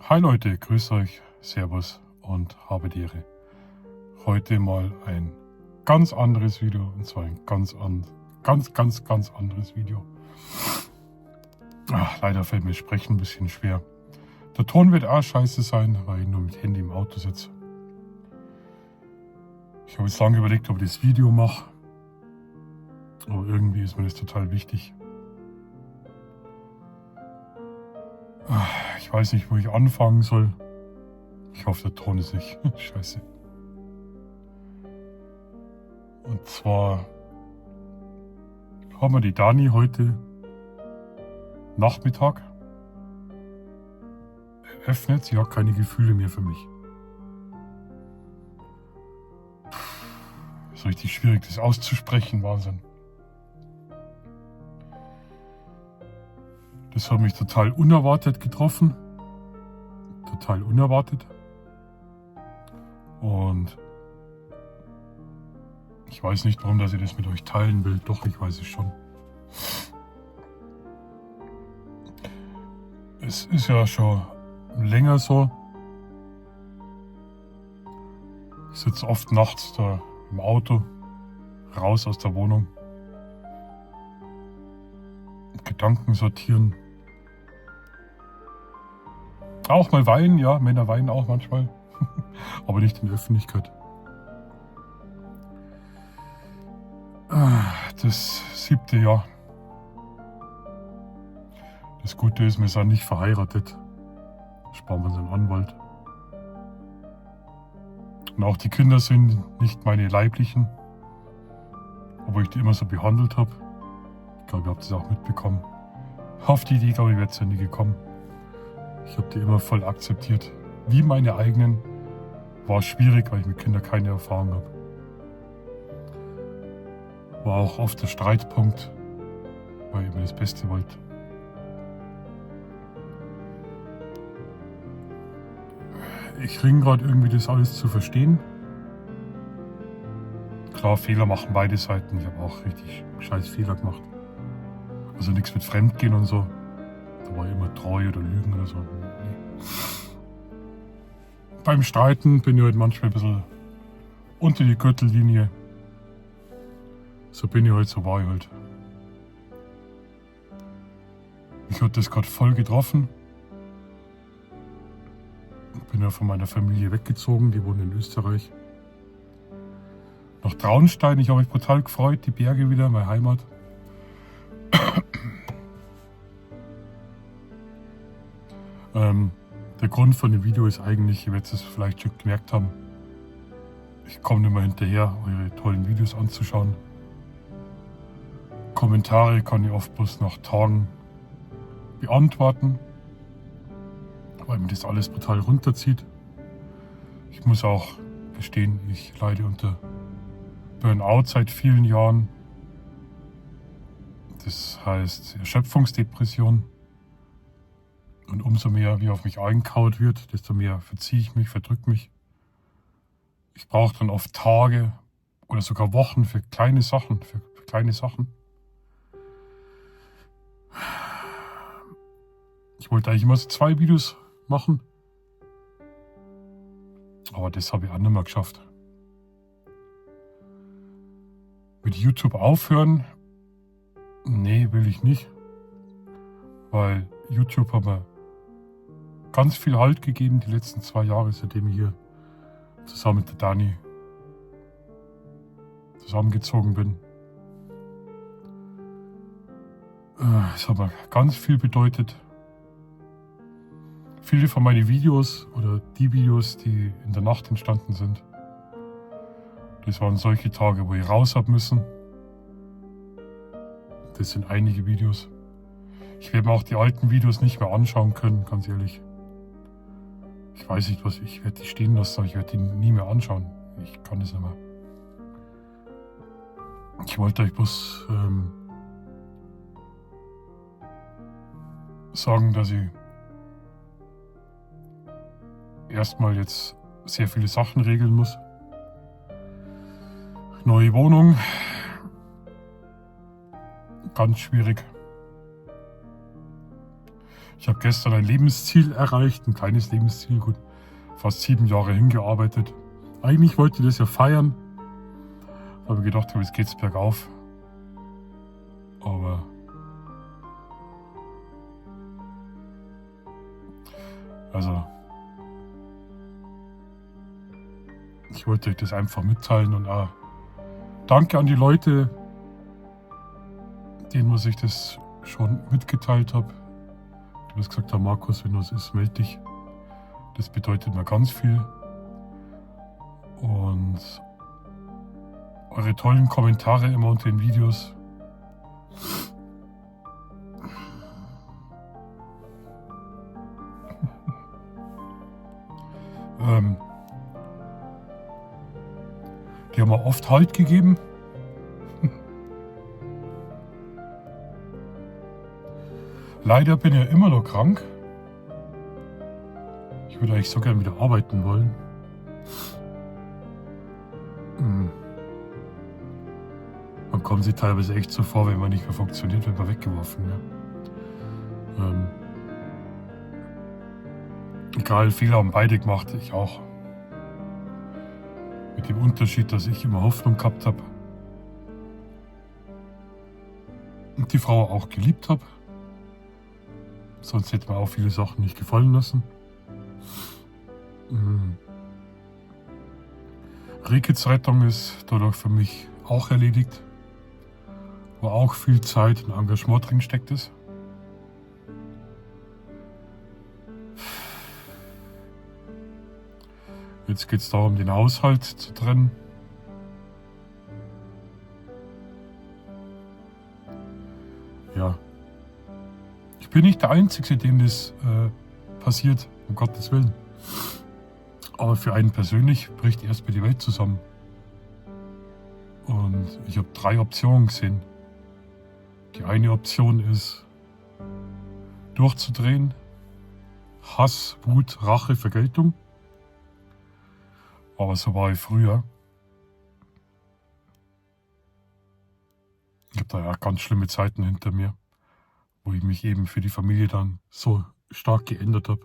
Hi Leute, grüß euch, Servus und habe die Ehre. Heute mal ein ganz anderes Video, und zwar ein ganz anderes Video. Leider fällt mir Sprechen ein bisschen schwer. Der Ton wird auch scheiße sein, weil ich nur mit Handy im Auto sitze. Ich habe jetzt lange überlegt, ob ich das Video mache, aber irgendwie ist mir das total wichtig. Ich weiß nicht, wo ich anfangen soll. Ich hoffe, der Ton ist nicht scheiße. Und zwar haben wir die Dani heute Nachmittag eröffnet. Sie hat keine Gefühle mehr für mich. Ist richtig schwierig, das auszusprechen, Wahnsinn. Das hat mich total unerwartet getroffen. Total unerwartet. Und ich weiß nicht, warum dass ich das mit euch teilen will. Doch, ich weiß es schon. Es ist ja schon länger so. Ich sitze oft nachts da im Auto, raus aus der Wohnung. Gedanken sortieren. Auch mal weinen, ja, Männer weinen auch manchmal. Aber nicht in der Öffentlichkeit. Das 7. Jahr. Das Gute ist, wir sind nicht verheiratet. Sparen wir uns einen Anwalt. Und auch die Kinder sind nicht meine leiblichen. Obwohl ich die immer so behandelt habe. Ich glaube, ihr habt es auch mitbekommen. Auf die Idee, glaube ich, wäre es ja nie gekommen. Ich habe die immer voll akzeptiert. Wie meine eigenen. War schwierig, weil ich mit Kindern keine Erfahrung habe. War auch oft der Streitpunkt, weil ich mir das Beste wollte. Ich ringe gerade irgendwie, das alles zu verstehen. Klar, Fehler machen beide Seiten. Ich habe auch richtig scheiß Fehler gemacht. Also nichts mit Fremdgehen und so. Da war ich immer treu oder Lügen oder so. Nee. Beim Streiten bin ich halt manchmal ein bisschen unter die Gürtellinie. So bin ich halt, so war ich halt. Mich hat das gerade voll getroffen. Ich bin ja von meiner Familie weggezogen, die wohnen in Österreich. Nach Traunstein, ich habe mich brutal gefreut, die Berge wieder, meine Heimat. Der Grund von dem Video ist eigentlich, ihr werdet es vielleicht schon gemerkt haben, ich komme nicht mehr hinterher, eure tollen Videos anzuschauen. Kommentare kann ich oft bloß nach Tagen beantworten, weil mir das alles brutal runterzieht. Ich muss auch gestehen, ich leide unter Burnout seit vielen Jahren. Das heißt Erschöpfungsdepression. Und umso mehr wie auf mich eingekaut wird, desto mehr verziehe ich mich, verdrücke mich. Ich brauche dann oft Tage oder sogar Wochen für kleine Sachen, Ich wollte eigentlich immer so 2 Videos machen. Aber das habe ich auch nicht mehr geschafft. Mit YouTube aufhören? Nee, will ich nicht. Weil YouTube hat mir ganz viel Halt gegeben die letzten 2 Jahre, seitdem ich hier zusammen mit der Dani zusammengezogen bin. Es hat mir ganz viel bedeutet. Viele von meinen Videos oder die Videos, die in der Nacht entstanden sind, das waren solche Tage, wo ich raus habe müssen. Das sind einige Videos. Ich werde mir auch die alten Videos nicht mehr anschauen können, ganz ehrlich. Ich weiß nicht, ich werde die stehen lassen, aber ich werde die nie mehr anschauen. Ich kann das nicht mehr. Ich wollte euch bloß sagen, dass ich erstmal jetzt sehr viele Sachen regeln muss. Neue Wohnung. Ganz schwierig. Ich habe gestern ein Lebensziel erreicht, ein kleines Lebensziel, gut, fast 7 Jahre hingearbeitet. Eigentlich wollte ich das ja feiern, habe ich gedacht, jetzt geht's bergauf. Aber also ich wollte euch das einfach mitteilen und auch danke an die Leute, denen was ich das schon mitgeteilt habe. Du hast gesagt, Markus, wenn was ist, melde dich. Das bedeutet mir ganz viel. Und eure tollen Kommentare immer unter den Videos. Die haben mir oft Halt gegeben. Leider bin ich ja immer noch krank. Ich würde eigentlich so gerne wieder arbeiten wollen. Man kommt sich teilweise echt so vor, wenn man nicht mehr funktioniert, wird man weggeworfen. Ja. Egal, Fehler haben beide gemacht, ich auch. Mit dem Unterschied, dass ich immer Hoffnung gehabt habe. Und die Frau auch geliebt habe. Sonst hätte mir auch viele Sachen nicht gefallen lassen. Rikets Rettung ist dadurch für mich auch erledigt. Wo auch viel Zeit und Engagement drin steckt ist. Jetzt geht es darum, den Haushalt zu trennen. Ja. Ich bin nicht der Einzige, dem das passiert, um Gottes Willen. Aber für einen persönlich bricht erstmal die Welt zusammen. Und ich habe 3 Optionen gesehen. Die eine Option ist, durchzudrehen. Hass, Wut, Rache, Vergeltung. Aber so war ich früher. Ich habe da ja ganz schlimme Zeiten hinter mir, wo ich mich eben für die Familie dann so stark geändert habe.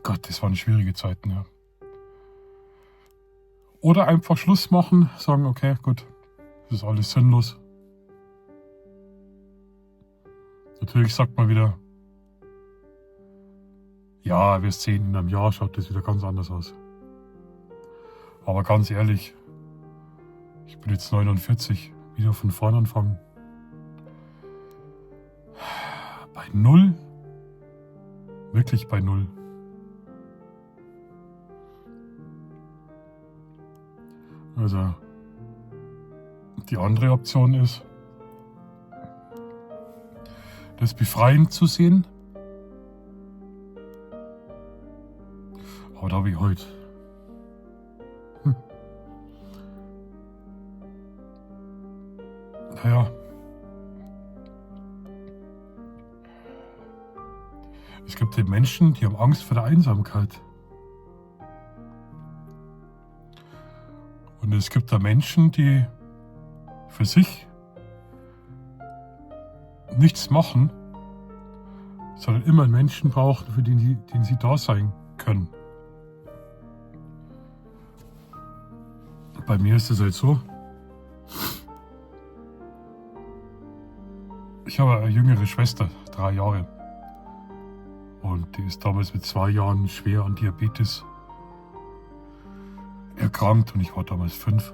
Gott, das waren schwierige Zeiten, ja. Oder einfach Schluss machen, sagen, okay, gut, das ist alles sinnlos. Natürlich sagt man wieder, ja, wir sehen, in einem Jahr schaut das wieder ganz anders aus. Aber ganz ehrlich, ich bin jetzt 49, wieder von vorn anfangen. Bei 0? Wirklich bei 0. Also, die andere Option ist, das befreiend zu sehen. Aber da wie heute. Naja. Es gibt eben Menschen, die haben Angst vor der Einsamkeit. Und es gibt da Menschen, die für sich nichts machen, sondern immer einen Menschen brauchen, für den sie da sein können. Bei mir ist es halt so, ich habe eine jüngere Schwester, 3 Jahre. Und die ist damals mit 2 Jahren schwer an Diabetes erkrankt und ich war damals 5.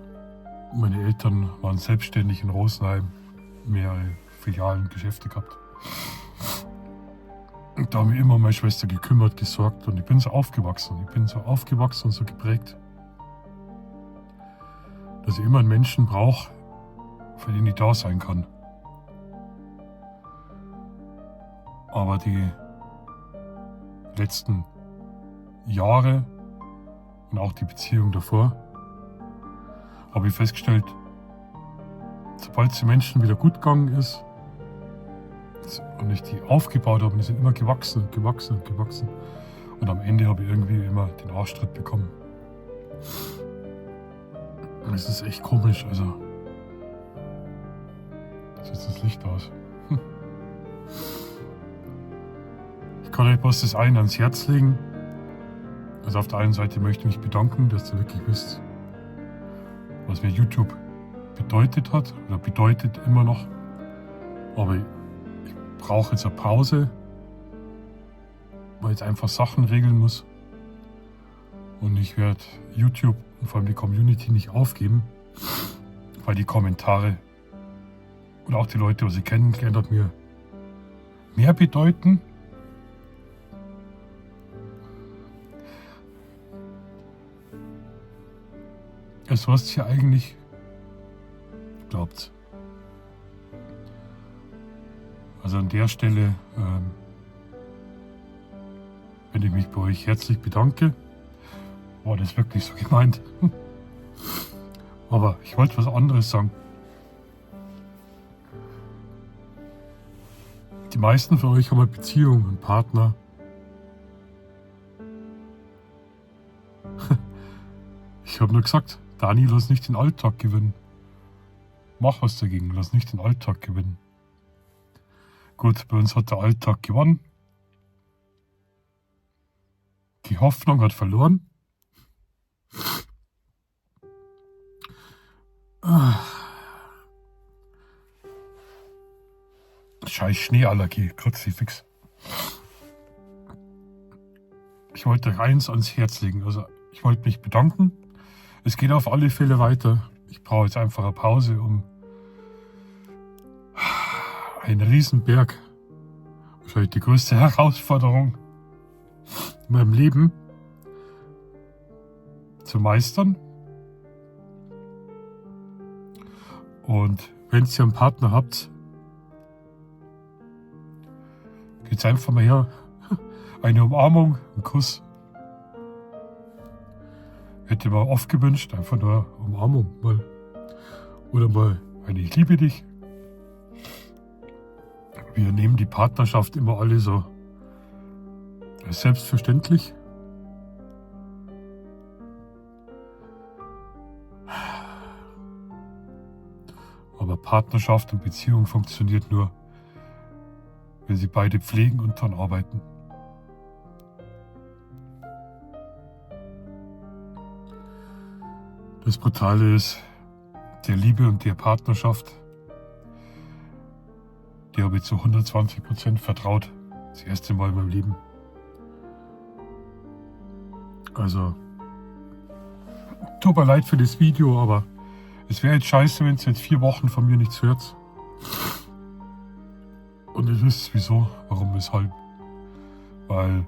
Meine Eltern waren selbstständig in Rosenheim, mehrere Filialen, Geschäfte gehabt. Und da haben wir immer um meine Schwester gekümmert, gesorgt und ich bin so aufgewachsen. Ich bin so aufgewachsen und so geprägt, dass ich immer einen Menschen brauche, für den ich da sein kann. Aber die letzten Jahre und auch die Beziehung davor habe ich festgestellt, sobald es den Menschen wieder gut gegangen ist und ich die aufgebaut habe, die sind immer gewachsen. Und am Ende habe ich irgendwie immer den Arschtritt bekommen. Und es ist echt komisch, also jetzt ist das Licht aus. Ich kann euch bloß das eine ans Herz legen. Also auf der einen Seite möchte ich mich bedanken, dass ihr wirklich wisst, was mir YouTube bedeutet hat oder bedeutet immer noch. Aber ich brauche jetzt eine Pause, weil ich einfach Sachen regeln muss. Und ich werde YouTube und vor allem die Community nicht aufgeben, weil die Kommentare und auch die Leute, die ich kennengelernt habe, mir mehr bedeuten. Es was hier eigentlich glaubt. Also an der Stelle, wenn ich mich bei euch herzlich bedanke, war das wirklich so gemeint. Aber ich wollte was anderes sagen. Die meisten von euch haben eine Beziehung, einen Partner. Ich habe nur gesagt, Dani, lass nicht den Alltag gewinnen. Mach was dagegen, lass nicht den Alltag gewinnen. Gut, bei uns hat der Alltag gewonnen. Die Hoffnung hat verloren. Scheiß Schneeallergie, Kruzifix. Ich wollte euch eins ans Herz legen. Also ich wollte mich bedanken. Es geht auf alle Fälle weiter. Ich brauche jetzt einfach eine Pause, um einen Riesenberg, wahrscheinlich die größte Herausforderung in meinem Leben zu meistern. Und wenn ihr einen Partner habt, geht's einfach mal her. Eine Umarmung, ein Kuss. Hätte mir oft gewünscht, einfach nur Umarmung mal. Oder mal ein Ich liebe dich. Wir nehmen die Partnerschaft immer alle so als selbstverständlich. Aber Partnerschaft und Beziehung funktioniert nur, wenn sie beide pflegen und daran arbeiten. Das Brutale ist, der Liebe und der Partnerschaft, die habe ich zu 120% vertraut. Das erste Mal in meinem Leben. Also, tut mir leid für das Video, aber es wäre jetzt scheiße, wenn es jetzt 4 Wochen von mir nichts hört. Und ihr wisst wieso, warum, weshalb. Weil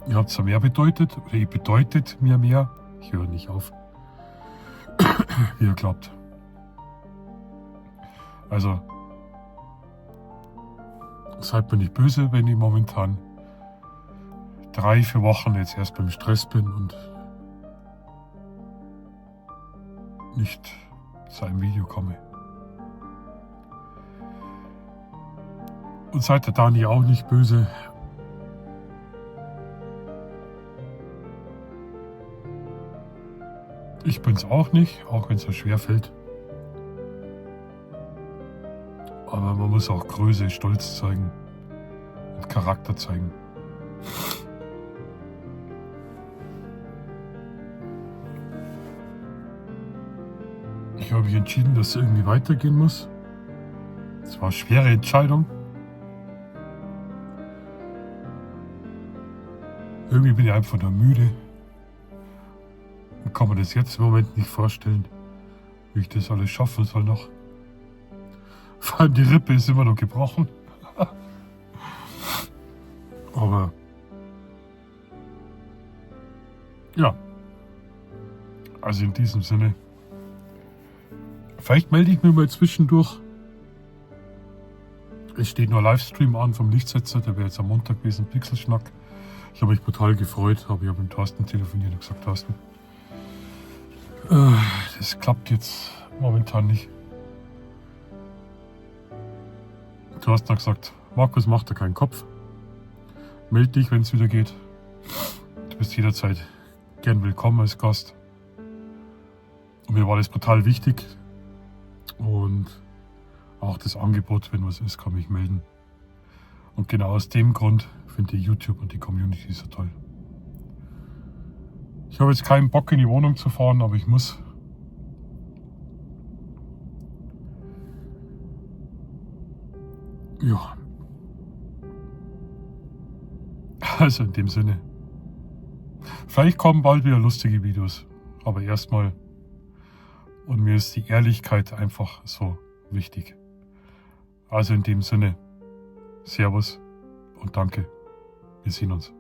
ihr habt es ja mehr bedeutet, oder ihr bedeutet mir mehr. Ich höre nicht auf. Wie ihr glaubt. Also, seid mir nicht böse, wenn ich momentan 3-4 Wochen jetzt erst beim Stress bin und nicht zu einem Video komme. Und seid der Dani auch nicht böse. Ich bin's auch nicht, auch wenn es so schwer fällt. Aber man muss auch Größe, Stolz zeigen und Charakter zeigen. Ich habe mich entschieden, dass es irgendwie weitergehen muss. Es war eine schwere Entscheidung. Irgendwie bin ich einfach nur müde. Und kann mir das jetzt im Moment nicht vorstellen, wie ich das alles schaffen soll noch. Vor allem die Rippe ist immer noch gebrochen. Aber ja, also in diesem Sinne, vielleicht melde ich mich mal zwischendurch. Es steht nur Livestream an vom Lichtsetzer, der wäre jetzt am Montag gewesen, Pixelschnack. Ich habe mich brutal gefreut, ich habe mit Thorsten telefoniert und gesagt, Thorsten, das klappt jetzt momentan nicht. Thorsten hat gesagt, Markus, mach dir keinen Kopf. Meld dich, wenn es wieder geht. Du bist jederzeit gern willkommen als Gast. Und mir war das brutal wichtig. Und Auch das Angebot, wenn was ist, kann mich melden. Und genau aus dem Grund finde ich YouTube und die Community so toll. Ich habe jetzt keinen Bock in die Wohnung zu fahren, aber ich muss. Ja. Also in dem Sinne. Vielleicht kommen bald wieder lustige Videos. Aber erstmal. Und mir ist die Ehrlichkeit einfach so wichtig. Also in dem Sinne. Servus und danke. Wir sehen uns.